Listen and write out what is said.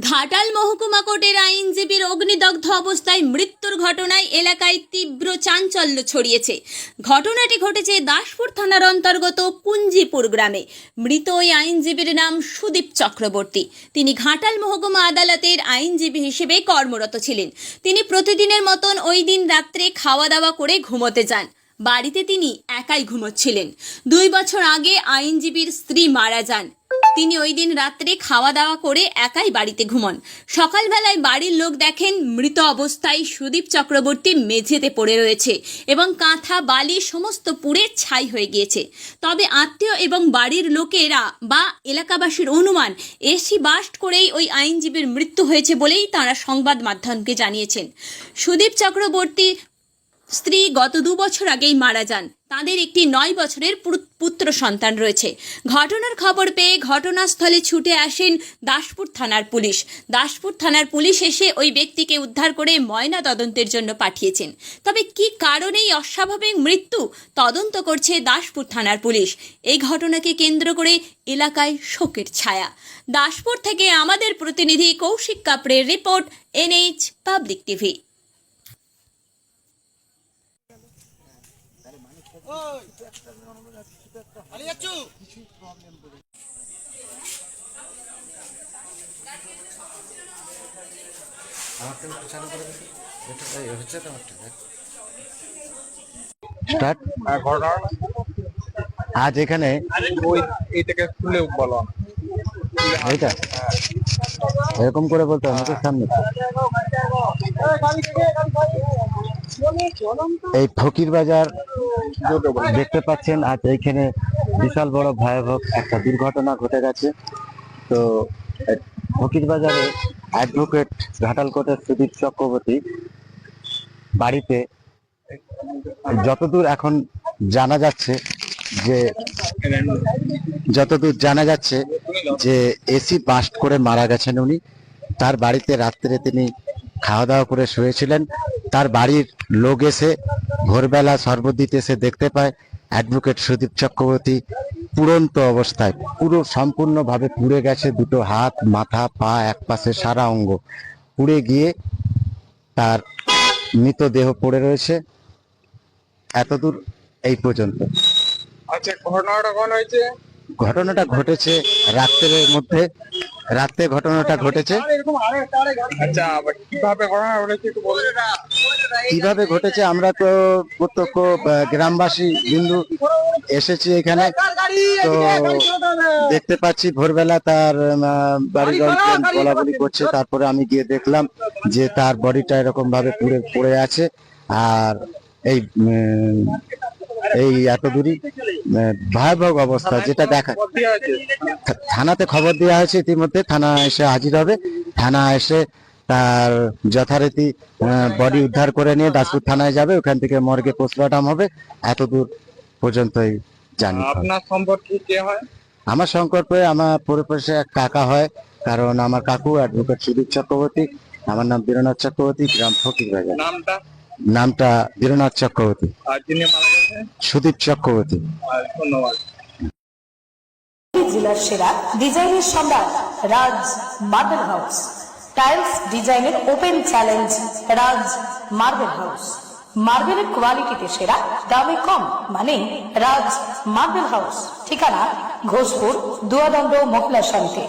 ঘাটাল মহকুমা কোর্টের আইনজীবীর অগ্নিদগ্ধ অবস্থায় মৃত্যুর ঘটনায় এলাকায় তীব্র চাঞ্চল্য ছড়িয়েছে। ঘটনাটি ঘটেছে দাসপুর থানার অন্তর্গত কুঞ্জিপুর গ্রামে। মৃত ওই আইনজীবীর নাম সুদীপ চক্রবর্তী। তিনি ঘাটাল মহকুমা আদালতের আইনজীবী হিসেবে কর্মরত ছিলেন। তিনি প্রতিদিনের মতন ওই দিন রাত্রে খাওয়া দাওয়া করে ঘুমোতে যান। বাড়িতে তিনি একাই ঘুমোচ্ছিলেন। 2 বছর আগে আইনজীবীর স্ত্রী মারা যান। তিনি ওই দিন রাত্রে খাওয়া দাওয়া করে একাই বাড়িতে ঘুমন। সকালবেলায় বাড়ির লোক দেখেন মৃত অবস্থায় সুদীপ চক্রবর্তী মেঝেতে পড়ে রয়েছে এবং কাঁথা বালি সমস্ত পুড়ে ছাই হয়ে গিয়েছে। তবে আত্মীয় এবং বাড়ির লোকেরা বা এলাকাবাসীর অনুমান এসি বাস্ট করেই ওই আইনজীবীর মৃত্যু হয়েছে বলেই তাঁরা সংবাদ মাধ্যমকে জানিয়েছেন। সুদীপ চক্রবর্তী স্ত্রী গত 2 বছর আগেই মারা যান। তাদের একটি 9 বছরের পুত্র সন্তান রয়েছে। ঘটনার খবর পেয়ে ঘটনাস্থলে ছুটে আসেন দাসপুর থানার পুলিশ। দাসপুর থানার পুলিশ এসে ওই ব্যক্তিকে উদ্ধার করে ময়না তদন্তের জন্য পাঠিয়েছেন। তবে কি কারণে এই অস্বাভাবিক মৃত্যু তদন্ত করছে দাসপুর থানার পুলিশ। এই ঘটনাকে কেন্দ্র করে এলাকায় শোকের ছায়া। দাসপুর থেকে আমাদের প্রতিনিধি কৌশিক কাপড়ের রিপোর্ট, NH পাবলিক টিভি। আজ এখানে এইটাকে খুলে বলো, এইটা এরকম করে বলতে হবে সামনে। এই ফকির বাজার দেখতে পাচ্ছেন, আজ এইখানে বিশাল বড় ভয়াবহ একটা দুর্ঘটনা ঘটে গেছে। তো ফকির বাজারে অ্যাডভোকেট ঘাটাল কোর্টের সুদীপ চক্রবর্তী বাড়িতে যতদূর এখন জানা যাচ্ছে যে এসি বাস্ট করে মারা গেছেন উনি। তার বাড়িতে রাত্রে তিনি খাওয়া দাওয়া করে শুয়েছিলেন। তার বাড়ির লোক এসে ভোরবেলা শরবত দিতে এসে দেখতে পায় অ্যাডভোকেট সুদীপ চক্রবর্তী পুড়ন্ত অবস্থায়, পুরো সম্পূর্ণভাবে পুড়ে গেছে। 2 হাত, মাথা, পা, এক পাশে সারা অঙ্গ পুড়ে গিয়ে তার মৃতদেহ পড়ে রয়েছে। এতদূর এই পর্যন্ত। আচ্ছা, ঘটনাটা কোন হয়েছে? ঘটনাটা ঘটেছে রাত্রের মধ্যে, রাতে ঘটনাটা ঘটেছে। আচ্ছা, কিভাবে ঘটনা ঘটেছে একটু বলুন। কিভাবে ঘটেছে আমরা তো প্রত্যক্ষ গ্রামবাসী বিন্দু এসেছি এখানে, তো দেখতে পাচ্ছি ভোরবেলা তার বাড়ির লোকজন বলাবলি করছে। তারপরে আমি গিয়ে দেখলাম যে তার বডিটা এরকম ভাবে পড়ে আছে। আর এই এত দূরই ভয়াবহ অবস্থা যেটা দেখা। থানাতে খবর দেওয়া হয়েছে, ইতিমধ্যে থানা এসে হাজির হবে। থানা এসে তার যথারীতি বডি উদ্ধার করে নিয়ে দাসপুর থানায় যাবে, ওখান থেকে মর্গে পোস্টমর্টম হবে। এতদূর পর্যন্তই জানি। আপনার সম্পর্কে কে হয়? আমার সম্পর্কে আমার পরিবেশে এক কাকা হয়, কারণ আমার কাকু অ্যাডভোকেট সুদীপ চক্রবর্তী। আমার নাম বীরনাথ চক্রবর্তী, গ্রাম ফকির বাজার। নামটা বীরনাথ চক্রবর্তী। আর যিনি মারা গেছেন? সুদীপ চক্রবর্তী। ধন্যবাদ। জেলার সেরা ডিজাইনের সম্রাট রাজ মার্বেল হাউস। টাইলস ডিজাইনের ওপেন চ্যালেঞ্জ রাজ মার্বেল হাউস। মার্বেলের কোয়ালিটিতে সেরা, দামে কম, মানে রাজ মার্বেল হাউস। ঠিকানা ঘোষপুর দুয়াদণ্ড মহিলা সমিতি।